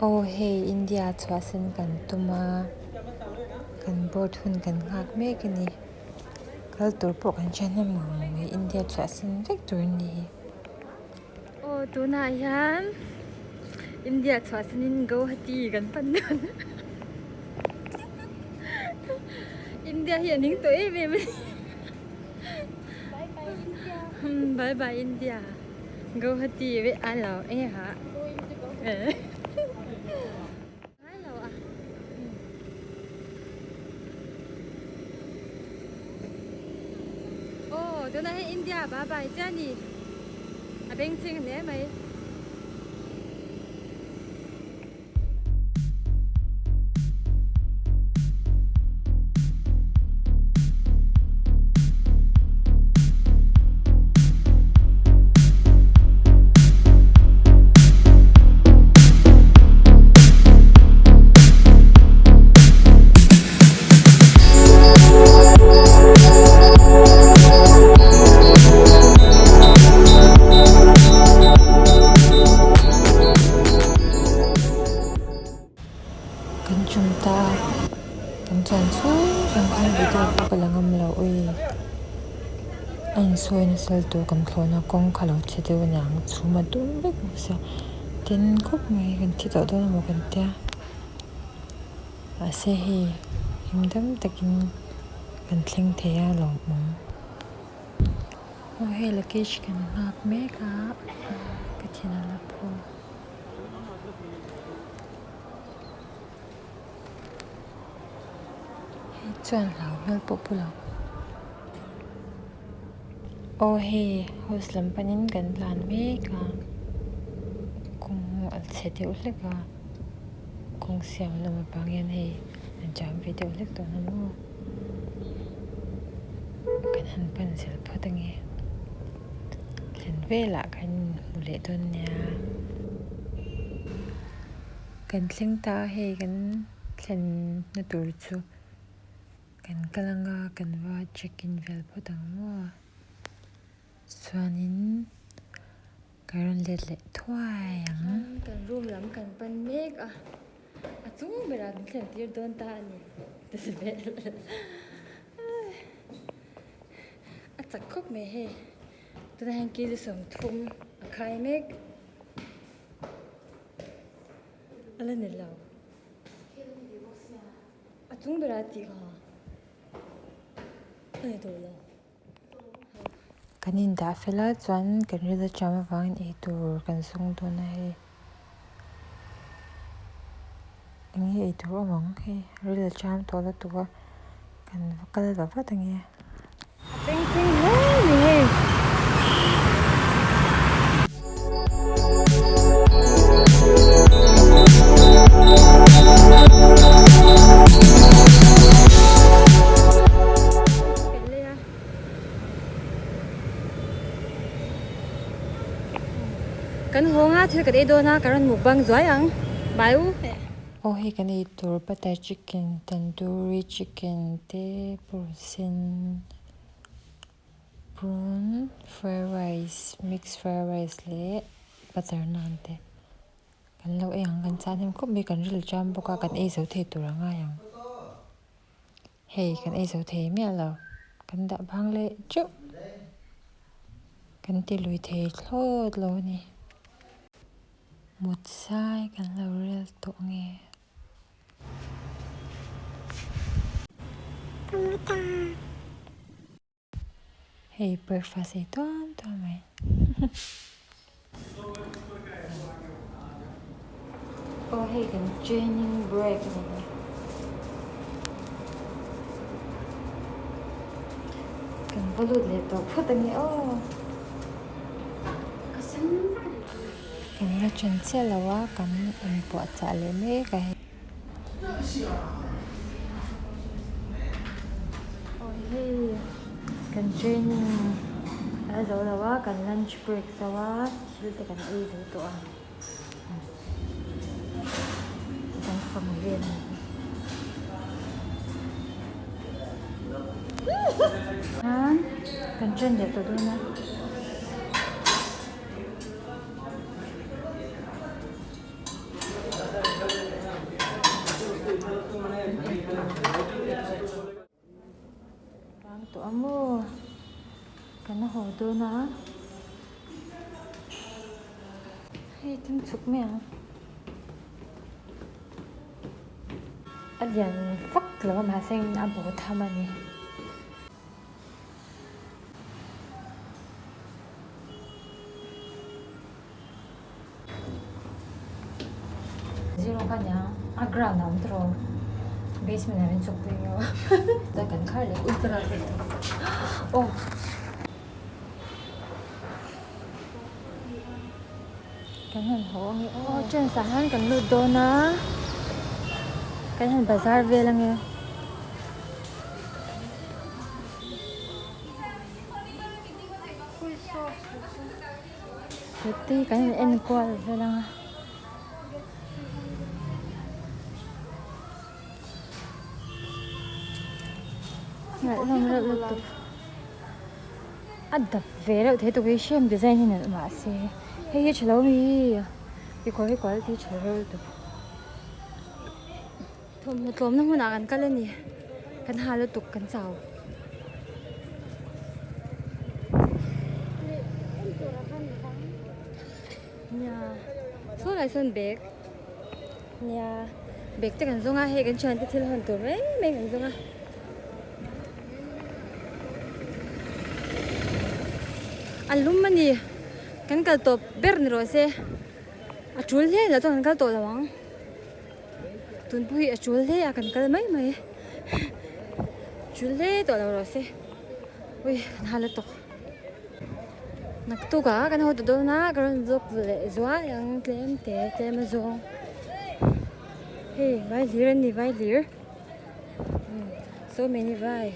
โอเฮอินเดียชวาสินกันตุมากันบอทุนกันหักเมกันนี่ก็ตัวปกันฉันน่ะมองอินเดียชวาสินเล็กตัวนี้โอ้ตัวนายยันอินเดียชวาสินินโกฮัตีกันปันนันอินเดียเห็นหิงตัวเองไหมบายบายอินเดียโกฮัตีเวอันเราเอ้ฮะตัวนายอินเดียบายบายจ้านี่อาเบงซิงเนี่ยไหมกันจุมตากันจันสู้กันพันวิดีโอก็ลังมลาอุยอันสวยนสัลตัวกันโคลนกงขลุ่เฉดวันยังชูมาดุนเล็กมุสาเต็นกุบไม่กันที่ตัวโดนมากันเตียอาเซฮีหิมดำตะกินกันทิ้งเทียหลงมั้งโอ้เฮลักกิชกันนักเมกะก็ที่นั่นละพอจวนเราเมื่อปุ๊บเราโอเฮโฮสลัมปันินกันลานเมกะคงอัลเซติอุลเลกะคงเสียมลมบางยันเฮอันจำวิดีโอเล็กตัวนั้นว่ากันหันปันเสียพอตั้งเงเล่นเวลากันมุเลตัวเนี้ยกันเล่งตาเฮกันเล่นนตัวจูกันกำลังกันว่าเช็คอินเวลพอตั้งว่าส่วนนี้การเล่นเล่นถ้วยยังกันร่วมล้ำกันปันเมกอะจุ้งเวลาเสียงที่โดนตานี่แต่สิเบ็ดจักคุกเมเฮตัวนั้นกินจะส่งทุ่มใครเมกอะไรเนี่ยเราจุ้งเวลาตีค่ะตัวเรากันอินดาเฟลาจวนกันเรื่องจำฟังอีตัวกันส่งตัวไหนนี่อีตัวมั้งเฮ้เรื่องจำตัวละตัวกันก็เลยแบบว่าตั้งเงี้ยเป็นจริงเลยนี่กันหัวงาเธอกับไอ้โดนะกันหมูบังจ้อยยังบายอูโอ้เฮกันอีตัวบัตเตอร์ชิคเก้นตันดูริชิคเก้นเต้ปรูซินพรูนฟรายไรซ์มิกซ์ฟรายไรซ์เล่บัตเตอร์นันเต้กันเราเองกันจานเห็นก็มีกันเรื่องจำบอกกันเอเซลเทตัวง่ายยังเฮ้กันเอเซลเทไม่เอากันดับพังเลยจุกันตีลุยเทโคตรโลนี่หมดสายกันเราเรียลตัวเงี้ยเฮ้ breakfast อีตัวไหมโอ้เฮ้กัน training break นี่กันบลูดเลยตัวพูดตรงนี้โอ้กันเราจนเสียแล้วว่ากันปวดใจเลยไม่กันโอ้เฮ้กัน training แล้วเราว่ากัน lunch break แต่ว่าดูแต่กันเองตัวต้องฟังเรียนกันเช่นเดียวตัวด้วยนะ tụi mua cái nó hồ tôi nó hay thằng chụp mẹ anh dàn phắc lỡ mà xem anh bộ tham anh nè zero kanya ground nào cũng basement này chụp video ta cần khai lại ultra oh cái này họ nghe trên sáng cần lụt đồ na cái này bazaar về là nghe Siti cái này em qua về là lại làm rất là tốt đập về đâu thế tụi cái xem design này mà xe hay cái lâu mi cái quality chơi được thôi một lốm nó muốn ăn cái lên nè cái hai là tục cái sào nhà số lại sơn bạc nhà bạc chắc cái giống hay cái chuyện thì hơn tuổi mấy cái giống alumma ni kan kal to ber ni ro se achul he la to kan kal to lawang tun pui achul he a kan kal mai chul he to la ro se ui kan hala to nak tu ka kan ho to do na kan zok le zwa yang tlem te ma zo hey vai lir ni vai lir so many vai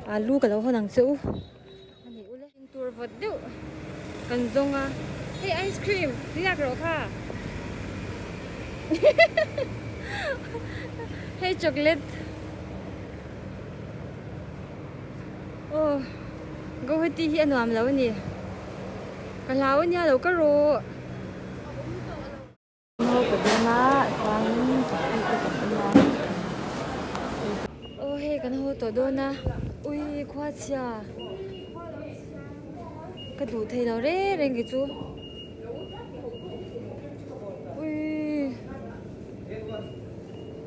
alu ka lo honang chu ani ule tour vot du kan zonga hey ice cream riak ro kha hey chocolate oh go hati hi anwam lo ni ka lao nya lo ka ro no ka dana kwang ka ka oh hey kan ho to do na ui khoa chia cái đủ thầy nào đấy cái chú ui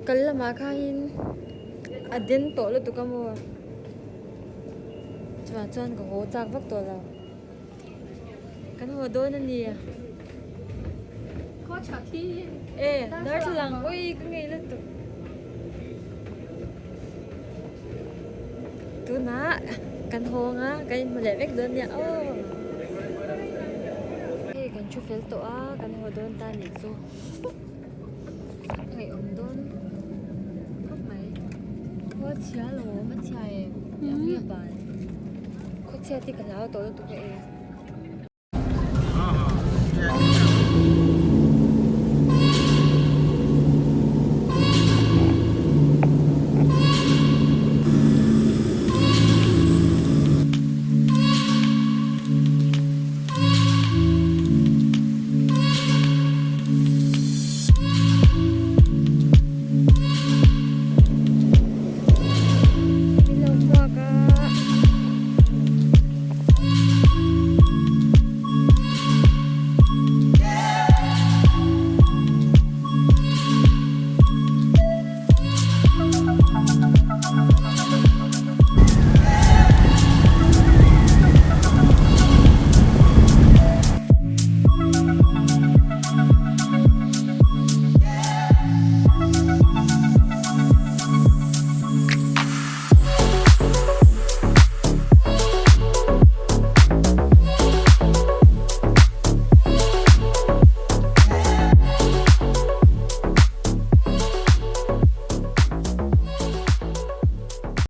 cái là mà khai đến tổ là tụi con mua cho chân có hố trang vấp tổ là cái hồ đôi nó nè có chả thi ê nói rằng ui cái ngày là tụi tôi má căn hộ á cái mà để biết đơn nha ô cái căn chú phèo tổ á căn hộ đơn ta nhỉ số ngày ông đơn khóc mày có chia lỗ mất chia em em biết bài có chia thì cái nào tổ tụi cái